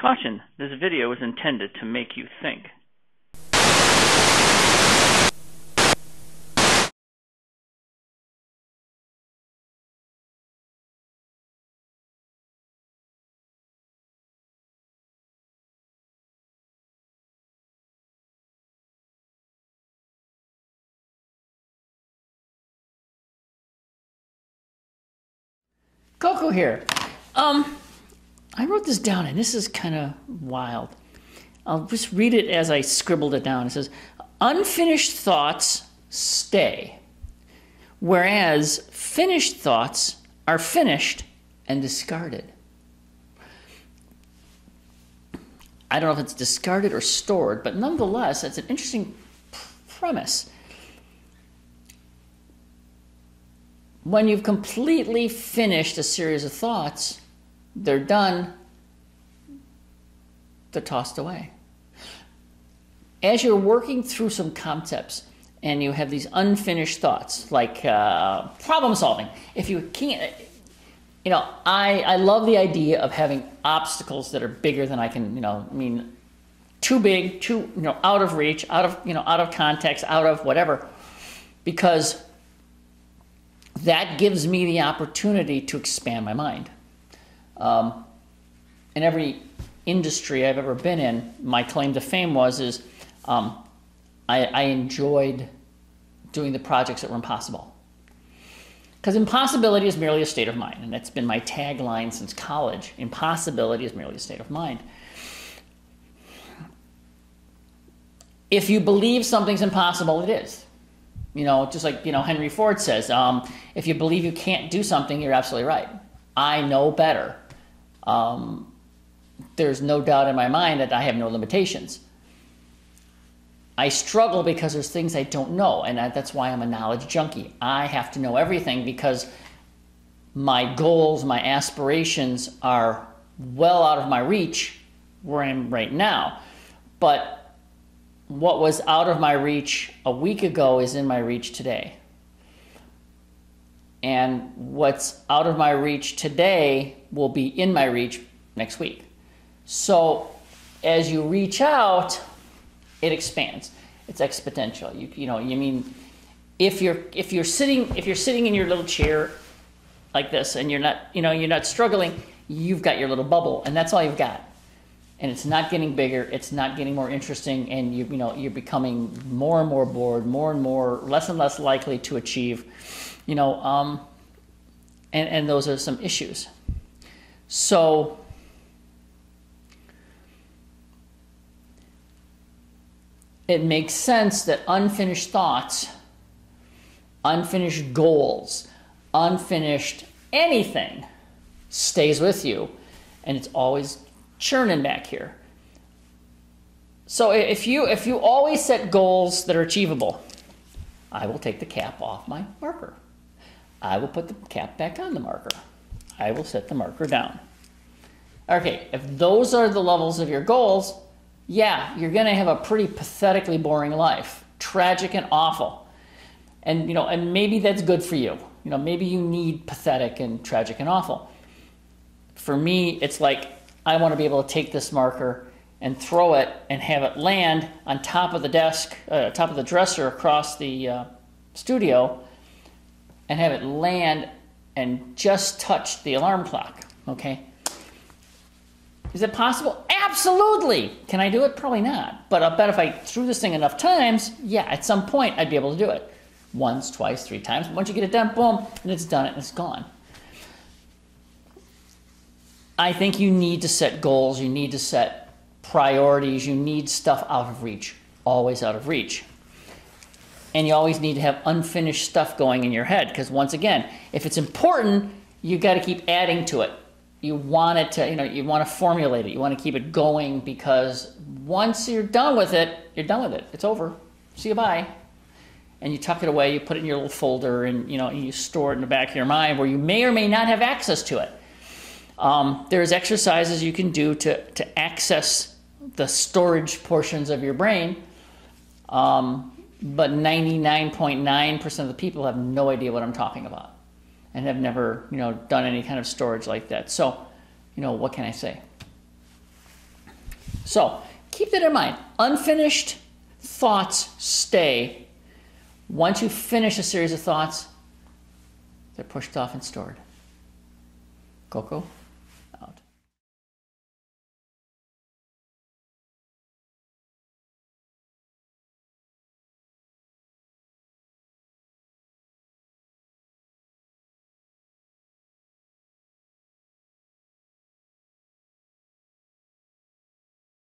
Caution, this video is intended to make you think. Koko here. I wrote this down, and this is kind of wild. I'll just read it as I scribbled it down. It says, unfinished thoughts stay, whereas finished thoughts are finished and discarded. I don't know if it's discarded or stored, but nonetheless, it's an interesting premise. When you've completely finished a series of thoughts, they're done, they're tossed away. As you're working through some concepts and you have these unfinished thoughts, like problem solving, if you can't, I love the idea of having obstacles that are bigger than I can, too big, too, out of reach, out of context, out of whatever, because that gives me the opportunity to expand my mind. In every industry I've ever been in, my claim to fame is I enjoyed doing the projects that were impossible. Because impossibility is merely a state of mind, and that's been my tagline since college. Impossibility is merely a state of mind. If you believe something's impossible, it is. Just like, Henry Ford says, if you believe you can't do something, you're absolutely right. I know better. There's no doubt in my mind that I have no limitations. I struggle because there's things I don't know, and that's why I'm a knowledge junkie. I have to know everything because my goals, my aspirations are well out of my reach where I am right now. But what was out of my reach a week ago is in my reach today. And what's out of my reach today will be in my reach next week. So as you reach out, it expands. It's exponential. If you're sitting in your little chair like this and you're not struggling, you've got your little bubble, and that's all you've got. And it's not getting bigger, it's not getting more interesting, and you're becoming more and more bored, more and more, less and less likely to achieve, and those are some issues. So it makes sense that unfinished thoughts, unfinished goals, unfinished anything stays with you, and it's always churning back here. So if you always set goals that are achievable, I will take the cap off my marker. I will put the cap back on the marker. I will set the marker down. Okay, if those are the levels of your goals, yeah, you're going to have a pretty pathetically boring life, tragic and awful. And and maybe that's good for you. Maybe you need pathetic and tragic and awful. For me, it's like I want to be able to take this marker and throw it and have it land on top of the desk, top of the dresser across the studio, and have it land and just touch the alarm clock, okay? Is it possible? Absolutely! Can I do it? Probably not. But I'll bet if I threw this thing enough times, yeah, at some point I'd be able to do it. Once, twice, 3 times. Once you get it done, boom, and it's done and it's gone. I think you need to set goals, you need to set priorities, you need stuff out of reach, always out of reach. And you always need to have unfinished stuff going in your head, because once again, if it's important, you got to keep adding to it. You want it to, you want to formulate it, you want to keep it going, because once you're done with it, you're done with it. It's over. See you, bye. And you tuck it away, you put it in your little folder, and you store it in the back of your mind where you may or may not have access to it. There's exercises you can do to access the storage portions of your brain, but 99.9% of the people have no idea what I'm talking about and have never done any kind of storage like that. So what can I say? So keep that in mind. Unfinished thoughts stay. Once you finish a series of thoughts, they're pushed off and stored. Koko?